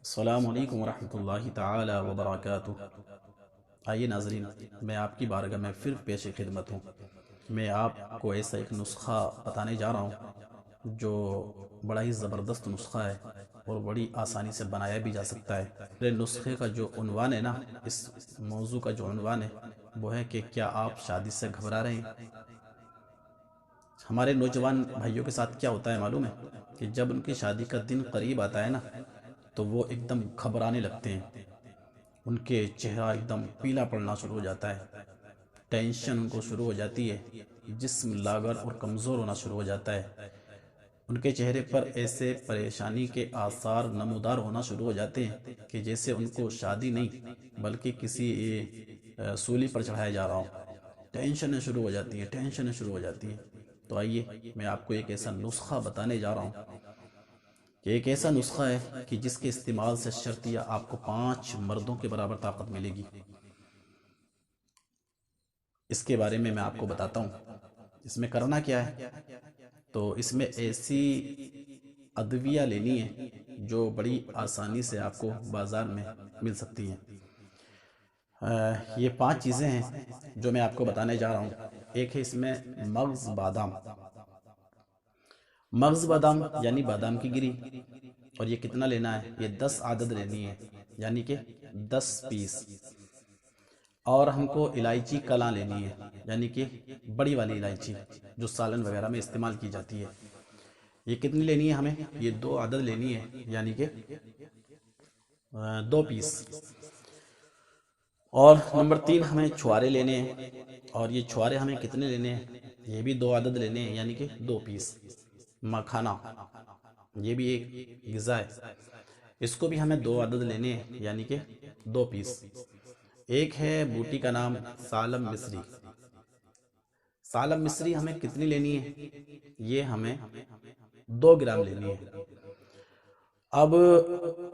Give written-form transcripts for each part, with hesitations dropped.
السلام علیکم ورحمۃ اللہ تعالی وبرکاتہ۔ آئیے ناظرین، میں آپ کی بارگاہ میں پھر پیش خدمت ہوں۔ میں آپ کو ایسا ایک نسخہ بتانے جا رہا ہوں جو بڑا ہی زبردست نسخہ ہے اور بڑی آسانی سے بنایا بھی جا سکتا ہے۔ میرے نسخے کا جو عنوان ہے نا، اس موضوع کا جو عنوان ہے وہ ہے کہ کیا آپ شادی سے گھبرا رہے ہیں؟ ہمارے نوجوان بھائیوں کے ساتھ کیا ہوتا ہے معلوم ہے کہ جب ان کی شادی کا دن قریب آتا ہے نا تو وہ ایک دم گھبرانے لگتے ہیں، ان کے چہرہ ایک دم پیلا پڑنا شروع ہو جاتا ہے، ٹینشن ان کو شروع ہو جاتی ہے، جسم لاغر اور کمزور ہونا شروع ہو جاتا ہے، ان کے چہرے پر ایسے پریشانی کے آثار نمودار ہونا شروع ہو جاتے ہیں کہ جیسے ان کو شادی نہیں بلکہ کسی سولی پر چڑھایا جا رہا ہو۔ ٹینشنیں شروع ہو جاتی ہیں، ٹینشنیں شروع ہو جاتی ہیں۔ تو آئیے میں آپ کو ایک ایسا نسخہ بتانے جا رہا ہوں کہ ایک ایسا نسخہ ہے کہ جس کے استعمال سے شرطیہ آپ کو 5 مردوں کے برابر طاقت ملے گی۔ اس کے بارے میں آپ کو بتاتا ہوں۔ اس میں کرنا کیا ہے؟ تو اس میں ایسی ادویہ لینی ہے جو بڑی آسانی سے آپ کو بازار میں مل سکتی ہیں۔ یہ 5 چیزیں ہیں جو میں آپ کو بتانے جا رہا ہوں۔ ایک ہے اس میں مغز بادام۔ مغز بادام یعنی بادام کی گری، اور یہ کتنا لینا ہے؟ یہ 10 عدد لینی ہے، یعنی کہ 10 پیس۔ اور ہم کو الائچی کلاں لینی ہے، یعنی کہ بڑی والی الائچی جو سالن وغیرہ میں استعمال کی جاتی ہے۔ یہ کتنی لینی ہے ہمیں؟ یہ 2 عدد لینی ہے، یعنی کہ 2 پیس۔ اور نمبر 3 ہمیں چھوارے لینے ہیں، اور یہ چھوارے ہمیں کتنے لینے ہیں؟ یہ بھی 2 عدد لینے ہیں، یعنی کہ 2 پیس۔ مکھانا، یہ بھی ایک غذا ہے، اس کو بھی ہمیں 2 عدد لینے ہیں، یعنی کہ 2 پیس۔ ایک ہے بوٹی کا نام سالم مصری۔ سالم مصری ہمیں کتنی لینی ہے؟ یہ ہمیں 2 گرام لینی ہے۔ اب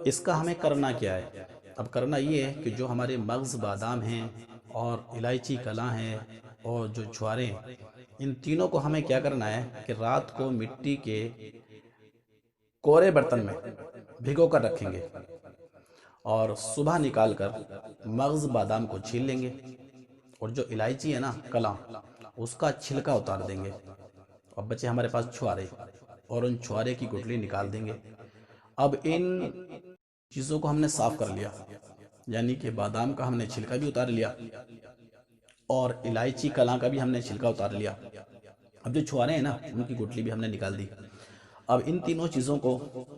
اس کا ہمیں کرنا کیا ہے؟ اب کرنا یہ ہے کہ جو ہمارے مغز بادام ہیں اور الائچی کلاں ہیں اور جو چھوارے ہیں، ان تینوں کو ہمیں کیا کرنا ہے کہ رات کو مٹی کے کورے برتن میں بھگو کر رکھیں گے، اور صبح نکال کر مغز بادام کو چھیل لیں گے، اور جو الائچی ہے نا کلاں، اس کا چھلکا اتار دیں گے۔ اب بچے ہمارے پاس چھوارے، اور ان چھوارے کی گٹلی نکال دیں گے۔ اب ان چیزوں کو ہم نے صاف کر لیا، یعنی کہ بادام کا ہم نے چھلکا بھی اتار لیا اور الائچی کلاں کا بھی ہم نے چھلکا اتار لیا۔ اب جو چھوارے ہیں نا، ان کی گٹلی بھی ہم نے نکال دی۔ اب ان تینوں چیزوں کو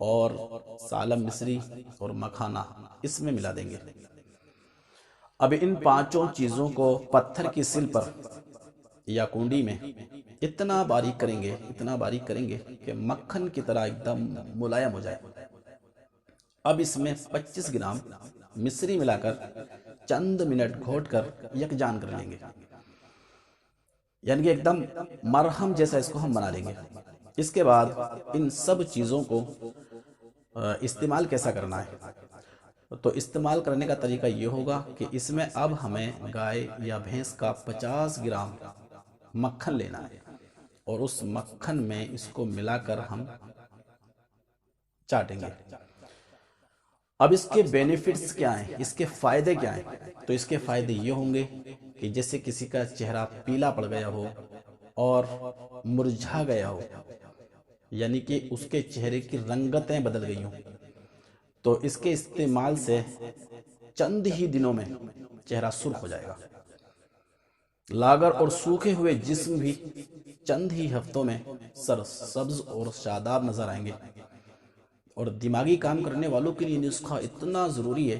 اور سالم مصری اور مکھانا اس میں ملا دیں گے۔ اب ان 5 چیزوں کو پتھر کی سل پر یا کنڈی میں اتنا باریک کریں گے، اتنا باریک کریں گے کہ مکھن کی طرح ایک دم ملائم ہو جائے۔ اب اس میں 25 گرام مصری ملا کر چند منٹ گھوٹ کر یکجان کر لیں گے، یعنی کہ ایک دم مرہم جیسا اس کو ہم بنا لیں گے۔ اس کے بعد ان سب چیزوں کو استعمال کیسا کرنا ہے؟ تو استعمال کرنے کا طریقہ یہ ہوگا کہ اس میں اب ہمیں گائے یا بھینس کا 50 گرام مکھن لینا ہے، اور اس مکھن میں اس کو ملا کر ہم چاٹیں گے۔ اب اس کے بینیفٹس کیا ہیں؟ اس کے فائدے کیا ہیں؟ تو اس کے فائدے یہ ہوں گے کہ جیسے کسی کا چہرہ پیلا پڑ گیا ہو اور مرجھا گیا ہو، یعنی کہ اس کے چہرے کی رنگتیں بدل گئی ہوں، تو اس کے استعمال سے چند ہی دنوں میں چہرہ سرخ ہو جائے گا۔ لاغر اور سوکھے ہوئے جسم بھی چند ہی ہفتوں میں سرسبز اور شاداب نظر آئیں گے۔ اور دماغی کام کرنے والوں کے لیے نسخہ اتنا ضروری ہے،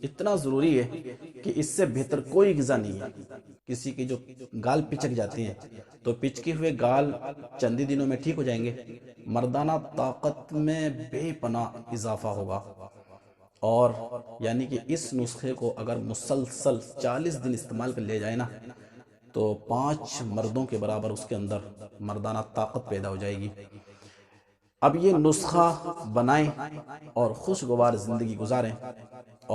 اتنا ضروری ہے کہ اس سے بہتر کوئی غذا نہیں ہے۔ کسی کے جو گال پچک جاتے ہیں تو پچکے ہوئے گال چند ہی دنوں میں ٹھیک ہو جائیں گے، مردانہ طاقت میں بے پناہ اضافہ ہوگا۔ اور یعنی کہ اس نسخے کو اگر مسلسل 40 دن استعمال کر لیا جائے نا تو 5 مردوں کے برابر اس کے اندر مردانہ طاقت پیدا ہو جائے گی۔ اب یہ نسخہ بنائیں اور خوشگوار زندگی گزاریں،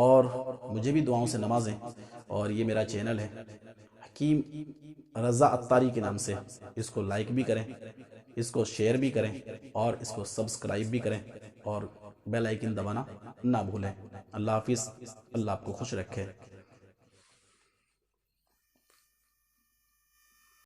اور مجھے بھی دعاؤں سے نوازیں۔ اور یہ میرا چینل ہے حکیم رضا عطاری کے نام سے، اس کو لائک بھی کریں، اس کو شیئر بھی کریں، اور اس کو سبسکرائب بھی کریں، اور بیل آئیکن دبانا نہ بھولیں۔ اللہ حافظ، اللہ آپ کو خوش رکھے۔